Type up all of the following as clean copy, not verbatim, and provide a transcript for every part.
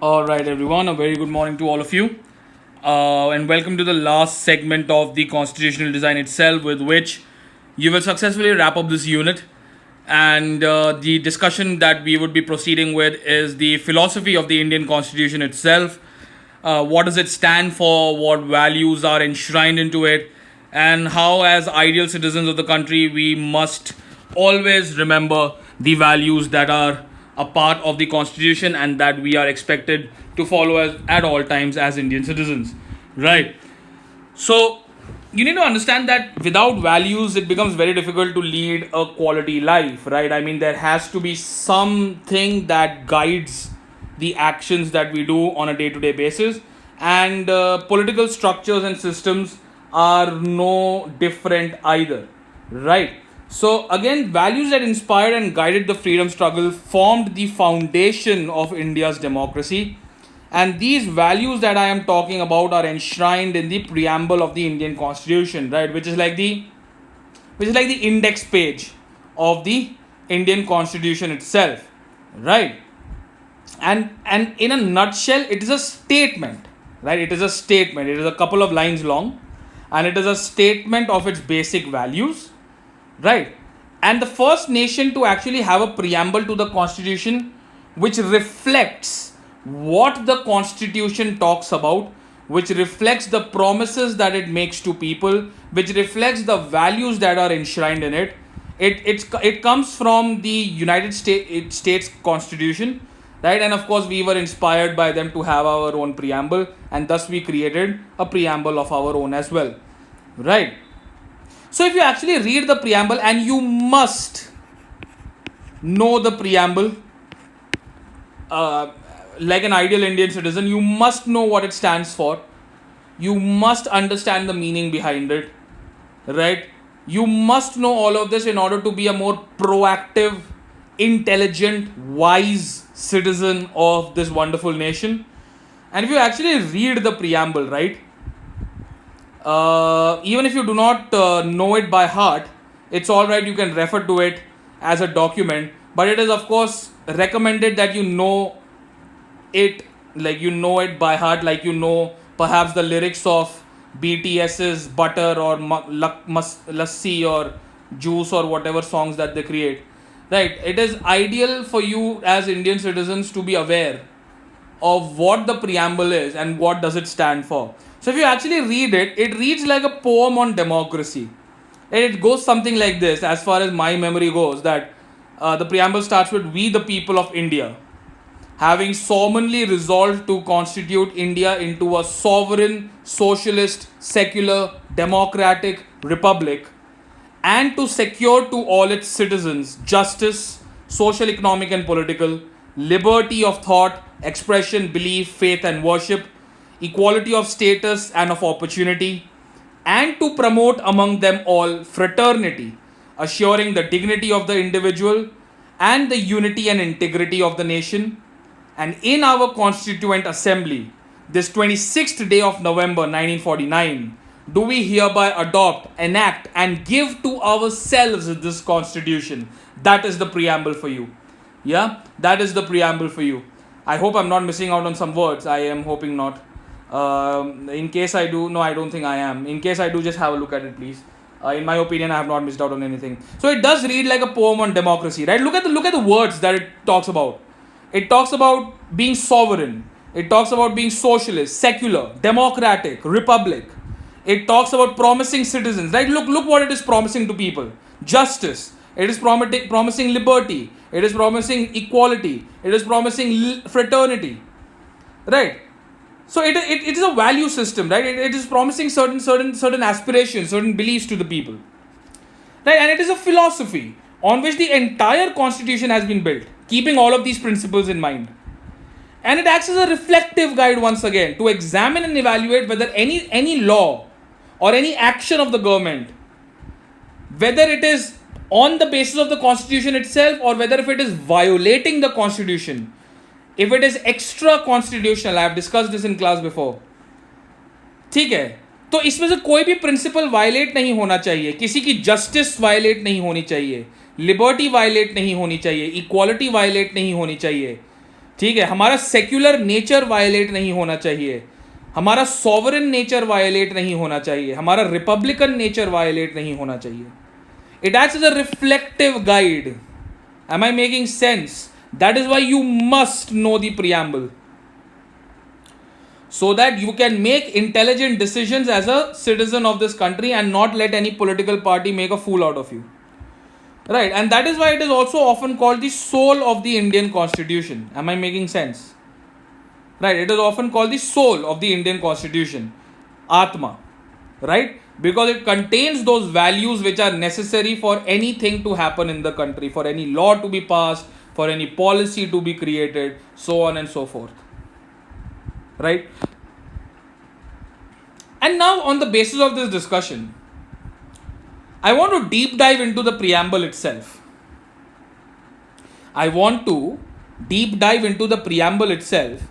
All right, everyone, a very good morning to all of you. And welcome to the last segment of the constitutional design itself, with which you will successfully wrap up this unit. And the discussion that we would be proceeding with is the philosophy of the Indian Constitution itself. What does it stand for? What values are enshrined into it? And how, as ideal citizens of the country, we must always remember the values that are a part of the constitution and that we are expected to follow at all times as Indian citizens, right? So you need to understand that without values it becomes very difficult to lead a quality life, right? I mean, there has to be something that guides the actions that we do on a day-to-day basis, and political structures and systems are no different either, right? So again, values that inspired and guided the freedom struggle formed the foundation of India's democracy, and these values that I am talking about are enshrined in the preamble of the Indian Constitution, right? Which is like the index page of the Indian Constitution itself, right? And in a nutshell, it is a statement, right? It is a statement. It is a couple of lines long, and it is a statement of its basic values, right? And the first nation to actually have a preamble to the constitution which reflects what the constitution talks about, which reflects the promises that it makes to people, which reflects the values that are enshrined in it. It comes from the United States Constitution, right? And of course we were inspired by them to have our own preamble, and thus we created a preamble of our own as well, right? So if you actually read the preamble, and you must know the preamble, uh, like an ideal Indian citizen, you must know what it stands for. You must understand the meaning behind it, right? You must know all of this in order to be a more proactive, intelligent, wise citizen of this wonderful nation. And if you actually read the preamble, right, even if you do not know it by heart, it's all right. You can refer to it as a document, but it is of course recommended that you know it, like you know it by heart, like you know perhaps the lyrics of BTS's Butter or Lassi or Juice or whatever songs that they create, right? It is ideal for you as Indian citizens to be aware of what the preamble is and what does it stand for. So if you actually read it, it reads like a poem on democracy. And it goes something like this, as far as my memory goes, that the preamble starts with, "We the people of India, having solemnly resolved to constitute India into a sovereign, socialist, secular, democratic republic, and to secure to all its citizens justice, social, economic, and political, liberty of thought, expression, belief, faith, and worship, equality of status and of opportunity, and to promote among them all fraternity, assuring the dignity of the individual and the unity and integrity of the nation. And in our Constituent Assembly, this 26th day of November 1949, do we hereby adopt, enact, and give to ourselves this Constitution." That is the preamble for you. Yeah, that is the preamble for you. I hope I'm not missing out on some words. I am hoping not. In case I do, no, I don't think I am. In case I do, just have a look at it, please. In my opinion, I have not missed out on anything. So it does read like a poem on democracy, right? Look at the words that it talks about. It talks about being sovereign. It talks about being socialist, secular, democratic, republic. It talks about promising citizens, right? Look what it is promising to people. Justice. It is promising liberty. It is promising equality. It is promising fraternity, right? So it is a value system, right? It is promising certain aspirations, certain beliefs to the people, right? And it is a philosophy on which the entire constitution has been built, keeping all of these principles in mind. And it acts as a reflective guide once again to examine and evaluate whether any law or any action of the government, whether it is on the basis of the constitution itself or whether if it is violating the constitution, if it is extra constitutional. I have discussed this in class before. ठीक है, तो इसमें से कोई भी principal violet नहीं होना चाहिए, किसी की जस्टिस वायलेट नहीं होनी चाहिए, लिबर्टी वायलेट नहीं होनी चाहिए, इक्वालिटी वायलेट नहीं होनी चाहिए, ठीक है, हमारा सेक्युलर नेचर वायलेट नहीं होना चाहिए, हमारा सॉवरेन नेचर वायलेट नहीं होना चाहिए, हमारा रिपब्लिकन नेचर वायलेट नहीं होना चाहिए. It acts as a reflective guide. Am I making sense? That is why you must know the preamble, so that you can make intelligent decisions as a citizen of this country and not let any political party make a fool out of you. Right, and that is why it is also often called the soul of the Indian Constitution. Am I making sense? Right, it is often called the soul of the Indian Constitution, Atma. Right, because it contains those values which are necessary for anything to happen in the country, for any law to be passed, for any policy to be created, so on and so forth. Right, and now on the basis of this discussion, I want to deep dive into the preamble itself. I want to deep dive into the preamble itself,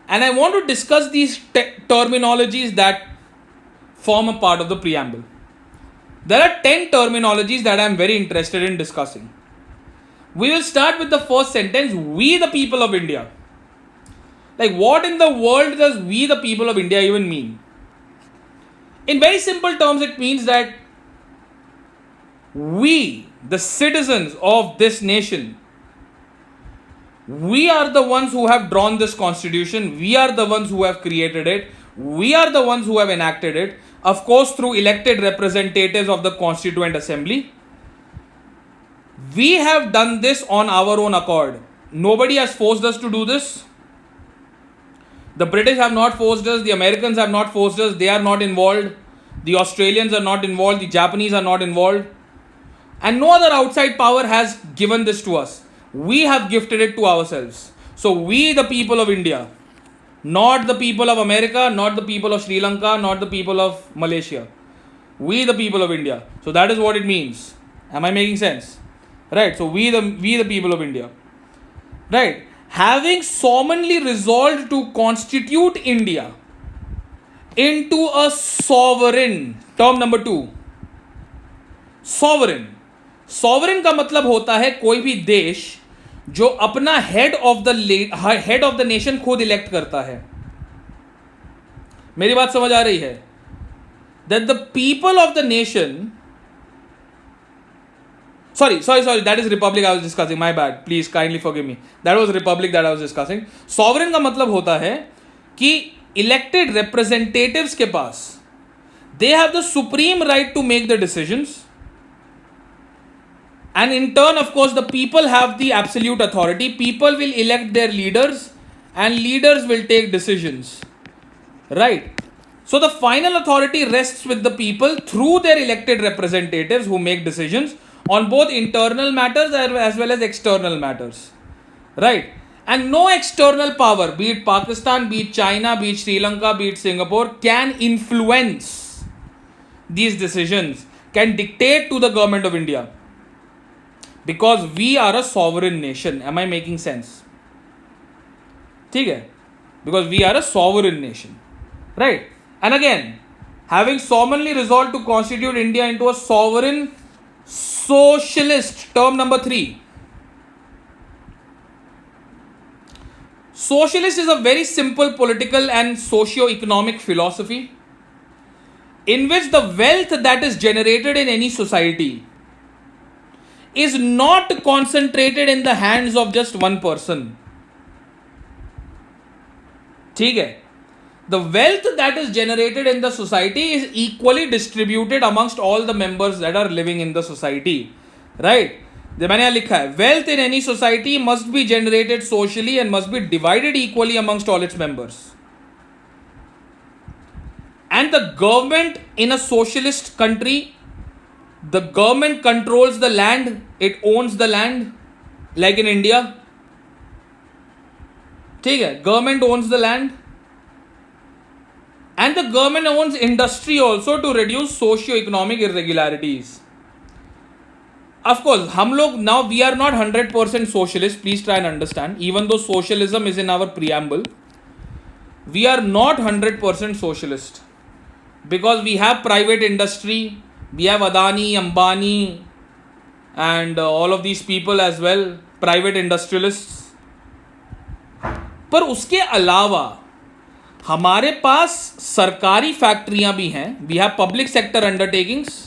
and I want to discuss these terminologies that form a part of the preamble. There are 10 terminologies that I am very interested in discussing. We will start with the first sentence, we the people of India. Like, what in the world does we the people of India even mean? In very simple terms, it means that we, the citizens of this nation, we are the ones who have drawn this constitution, we are the ones who have created it, we are the ones who have enacted it, of course through elected representatives of the Constituent Assembly. We have done this on our own accord. Nobody has forced us to do this. The British have not forced us, the Americans have not forced us, they are not involved, the Australians are not involved, the Japanese are not involved, and no other outside power has given this to us. We have gifted it to ourselves. So we the people of India, not the people of America, not the people of Sri Lanka, not the people of Malaysia. We the people of India. So that is what it means. Am I making sense? Right. So we the people of India. Right. Having solemnly resolved to constitute India into a sovereign. Term number 2. Sovereign. Sovereign का मतलब होता है कोई भी देश जो अपना head of the nation खुद इलेक्ट करता है. मेरी बात समझ आ रही है? That the people of the nation, sorry, that is republic I was discussing, my bad, please kindly forgive me, that was republic that I was discussing. Sovereign का मतलब होता है कि elected representatives के पास they have the supreme right to make the decisions, and in turn of course the people have the absolute authority. People will elect their leaders and leaders will take decisions, right? So the final authority rests with the people through their elected representatives who make decisions on both internal matters as well as external matters, right? And no external power, be it Pakistan, be it China, be it Sri Lanka, be it Singapore, can influence these decisions, can dictate to the government of India, because we are a sovereign nation. Am I making sense? ठीक है? Because we are a sovereign nation, right? And again, having solemnly resolved to constitute India into a sovereign socialist, term number 3. Socialist is a very simple political and socio-economic philosophy in which the wealth that is generated in any society is not concentrated in the hands of just one person. ठीक है? The wealth that is generated in the society is equally distributed amongst all the members that are living in the society, right? जब मैंने यहाँ लिखा है, wealth in any society must be generated socially and must be divided equally amongst all its members. And the government in a socialist country, the government controls the land, it owns the land, like in India. ठीक है? Government owns the land. And the government owns industry also to reduce socio-economic irregularities. Of course, now we are not 100% socialist, please try and understand. Even though socialism is in our preamble, we are not 100% socialist. Because we have private industry, we have Adani, Ambani, and all of these people as well, private industrialists. पर उसके अलावा हमारे पास सरकारी फैक्ट्रियां भी हैं. We have public sector undertakings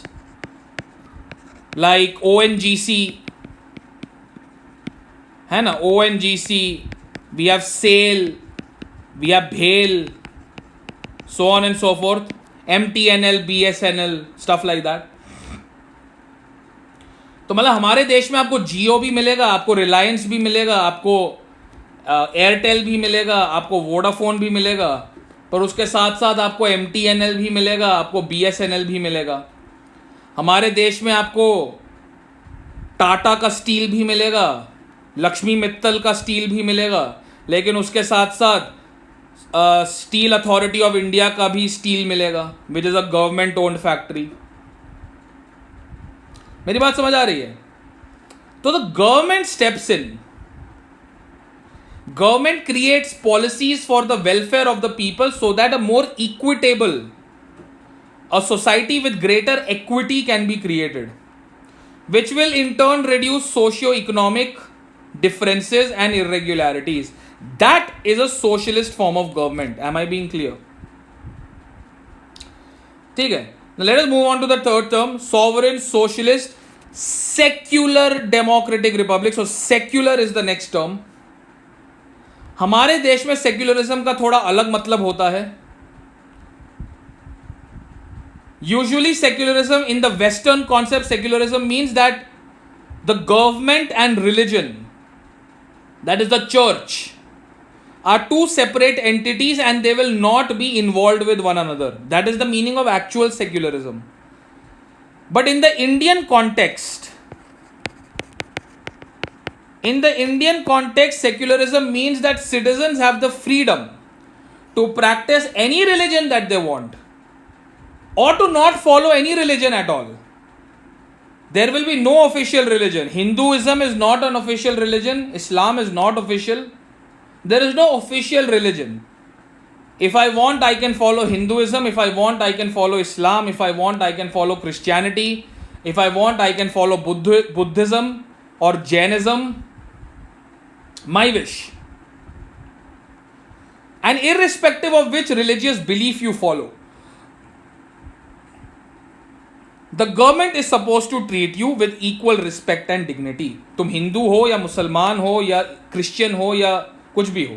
like ONGC, है ना, ONGC, we have SAIL, we have भेल, so on and so forth, MTNL, BSNL, stuff like that. तो मतलब हमारे देश में आपको जियो भी मिलेगा, आपको रिलायंस भी मिलेगा, आपको एयरटेल भी मिलेगा, आपको वोडाफोन भी मिलेगा, पर उसके साथ साथ आपको MTNL भी मिलेगा, आपको BSNL भी मिलेगा. हमारे देश में आपको टाटा का स्टील भी मिलेगा, लक्ष्मी मित्तल का स्टील भी मिलेगा, लेकिन उसके साथ साथ स्टील अथॉरिटी ऑफ इंडिया का भी स्टील मिलेगा, which is a government owned factory. मेरी बात समझ आ रही है? तो the government steps in, government creates policies for the welfare of the people so that a more equitable, a society with greater equity can be created, which will in turn reduce socio-economic differences and irregularities. That is a socialist form of government. Am I being clear? ठीक है. Now let us move on to the third term, sovereign, socialist, secular, democratic republic. So secular is the next term. हमारे देश में secularism का थोड़ा अलग मतलब होता है. Usually secularism, in the Western concept, secularism means that the government and religion, that is the church, are two separate entities and they will not be involved with one another. That is the meaning of actual secularism. But in the Indian context, secularism means that citizens have the freedom to practice any religion that they want, or to not follow any religion at all. There will be no official religion. Hinduism is not an official religion. Islam is not official. There is no official religion. If I want, I can follow Hinduism. If I want, I can follow Islam. If I want, I can follow Christianity. If I want, I can follow Buddhism or Jainism. My wish. And irrespective of which religious belief you follow, the government is supposed to treat you with equal respect and dignity. तुम हिंदू हो या मुसलमान हो या Christian हो या कुछ भी हो.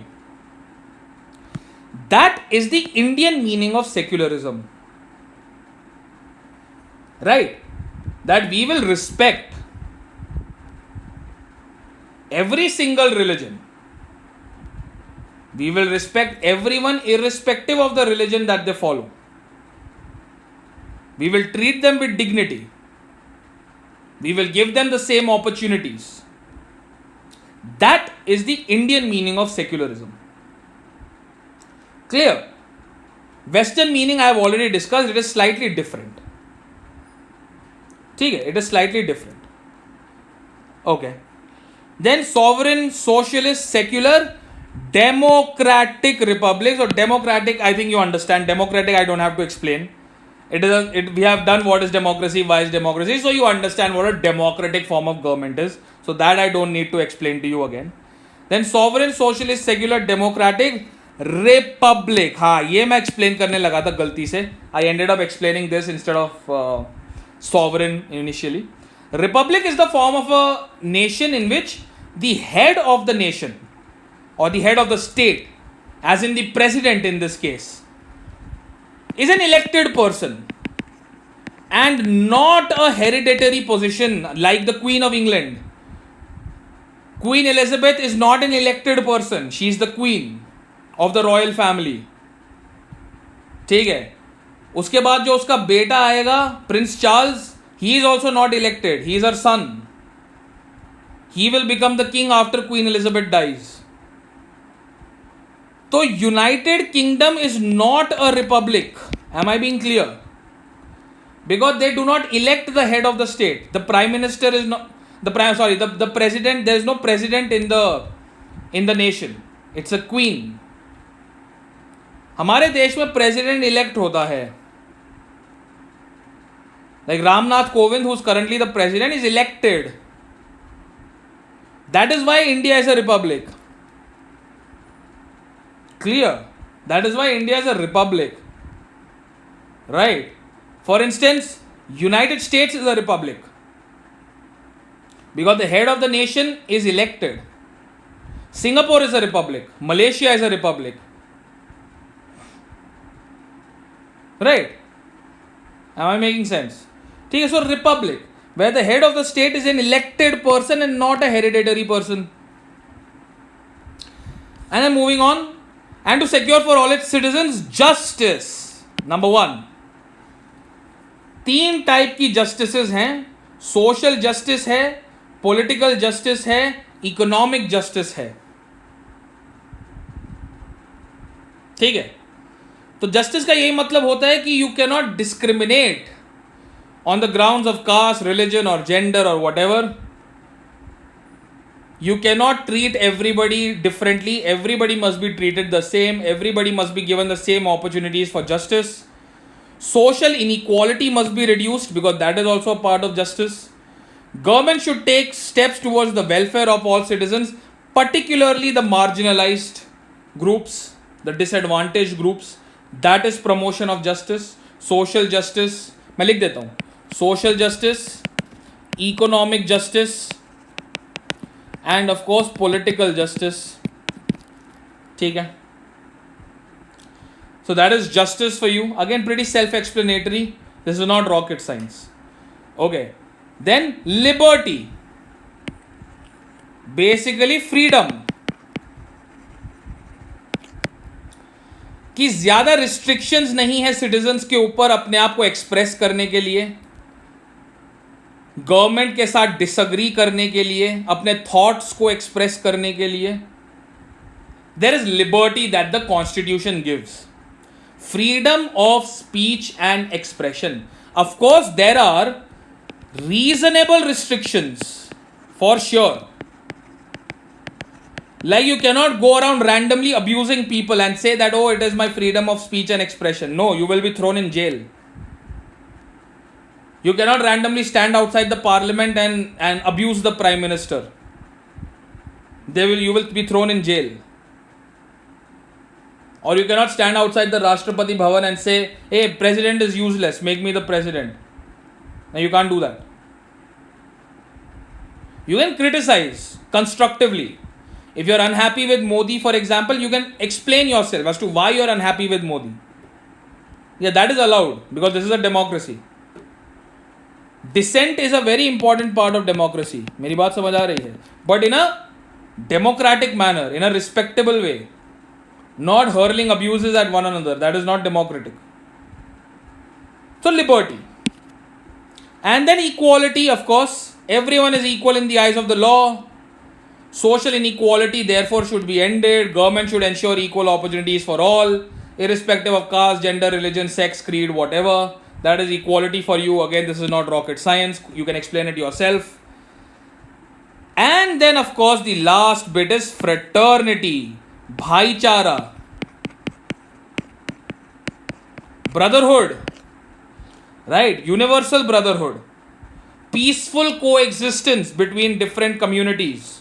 That is the Indian meaning of secularism. Right? That we will respect every single religion. We will respect everyone irrespective of the religion that they follow. We will treat them with dignity. We will give them the same opportunities. That is the Indian meaning of secularism. Clear? Western meaning I have already discussed. It is slightly different. ठीक है? It is slightly different. Okay. Then sovereign, socialist, secular, democratic republics. Or democratic, I think you understand. Democratic, I don't have to explain. We have done what is democracy, why is democracy, so you understand what a democratic form of government is. So that I don't need to explain to you again. Then sovereign, socialist, secular, democratic, republic. हाँ, ये मैं explain करने लगा था गलती से. I ended up explaining this instead of sovereign initially. Republic is the form of a nation in which the head of the nation or the head of the state, as in the president in this case, is an elected person and not a hereditary position like the Queen of England. Queen Elizabeth is not an elected person. She is the queen of the royal family. ठीक है. उसके बाद जो उसका बेटा आएगा, Prince Charles, he is also not elected. He is her son. He will become the king after Queen Elizabeth dies. So United Kingdom is not a republic. Am I being clear? Because they do not elect the head of the state. The prime minister is not the president. There is no president in the nation. It's a queen. हमारे देश में president elect होता है. Like Ramnath Kovind, who is currently the president, is elected. That is why India is a republic. Clear. That is why India is a republic. Right. For instance, United States is a republic. Because the head of the nation is elected. Singapore is a republic. Malaysia is a republic. Right? Am I making sense? Okay, so republic, where the head of the state is an elected person and not a hereditary person. And then moving on. And to secure for all its citizens justice. Number 1. 3 type की justices हैं. Social justice है, political justice है, economic justice है. ठीक है. तो justice का यही मतलब होता है कि you can not discriminate on the grounds of caste, religion और जेंडर और whatever. You cannot treat everybody differently. Everybody must be treated the same. Everybody must be given the same opportunities for justice. Social inequality must be reduced because that is also a part of justice. Government should take steps towards the welfare of all citizens, particularly the marginalized groups, the disadvantaged groups. That is promotion of justice. Social justice. मैं लिख देता हूँ. Social justice, economic justice, and of course political justice. ठीक है. So that is justice for you. Again, pretty self-explanatory. This is not rocket science. Okay. Then liberty. Basically freedom. कि ज्यादा restrictions नहीं है citizens के ऊपर अपने आप को express करने के लिए, गवर्नमेंट के साथ डिसअग्री करने के लिए, अपने थॉट्स को एक्सप्रेस करने के लिए. There is liberty that the constitution gives. Freedom of speech and expression. Of course there are reasonable restrictions for sure. Like you cannot go around randomly abusing people and say that, oh, it is my freedom of speech and expression. No, you will be thrown in jail. You cannot randomly stand outside the parliament and abuse the prime minister. You will be thrown in jail. Or you cannot stand outside the Rashtrapati Bhavan and say, hey, president is useless, make me the president. Now you can't do that. You can criticize constructively. If you are unhappy with Modi, for example, you can explain yourself as to why you are unhappy with Modi. Yeah, that is allowed because this is a democracy. Dissent is a very important part of democracy. मेरी बात समझ आ रही है? But in a democratic manner, in a respectable way, not hurling abuses at one another. That is not democratic. So liberty. And then equality, of course. Everyone is equal in the eyes of the law. Social inequality therefore should be ended. Government should ensure equal opportunities for all, irrespective of caste, gender, religion, sex, creed, whatever. That is equality for you. Again, this is not rocket science. You can explain it yourself. And then, of course, the last bit is fraternity, bhaichara, brotherhood, right? Universal brotherhood, peaceful coexistence between different communities.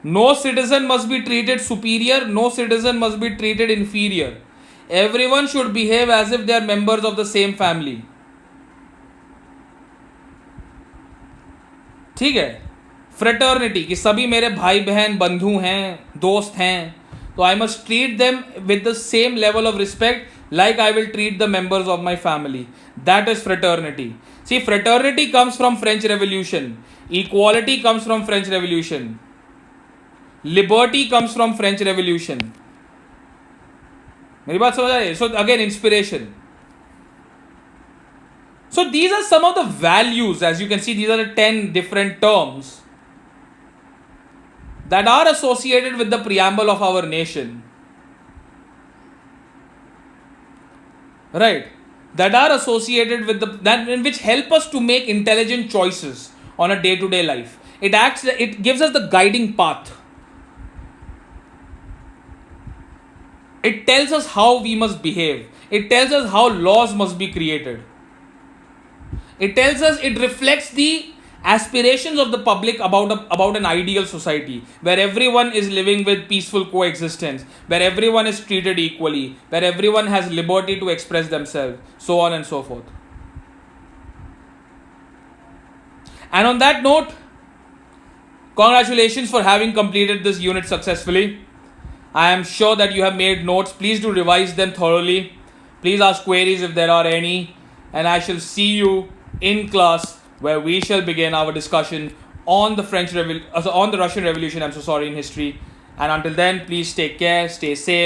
No citizen must be treated superior. No citizen must be treated inferior. Everyone should behave as if they are members of the same family. ठीक है. Fraternity कि सभी मेरे भाई बहन बंधु हैं, दोस्त हैं, तो I must treat them with the same level of respect like I will treat the members of my family. That is fraternity. See, fraternity comes from French Revolution. Equality comes from French Revolution. Liberty comes from French Revolution. मेरी बात समझ आ रही है? So again, inspiration. So these are some of the values. As you can see, these are the 10 different terms that are associated with the preamble of our nation. Right? That are associated with which help us to make intelligent choices on a day-to-day life. It gives us the guiding path. It tells us how we must behave. It tells us how laws must be created. It tells us, it reflects the aspirations of the public about an ideal society where everyone is living with peaceful coexistence, where everyone is treated equally, where everyone has liberty to express themselves, so on and so forth. And on that note, congratulations for having completed this unit successfully. I am sure that you have made notes. Please do revise them thoroughly. Please ask queries if there are any. And I shall see you in class where we shall begin our discussion on the on the Russian Revolution, in history. And until then, please take care, stay safe.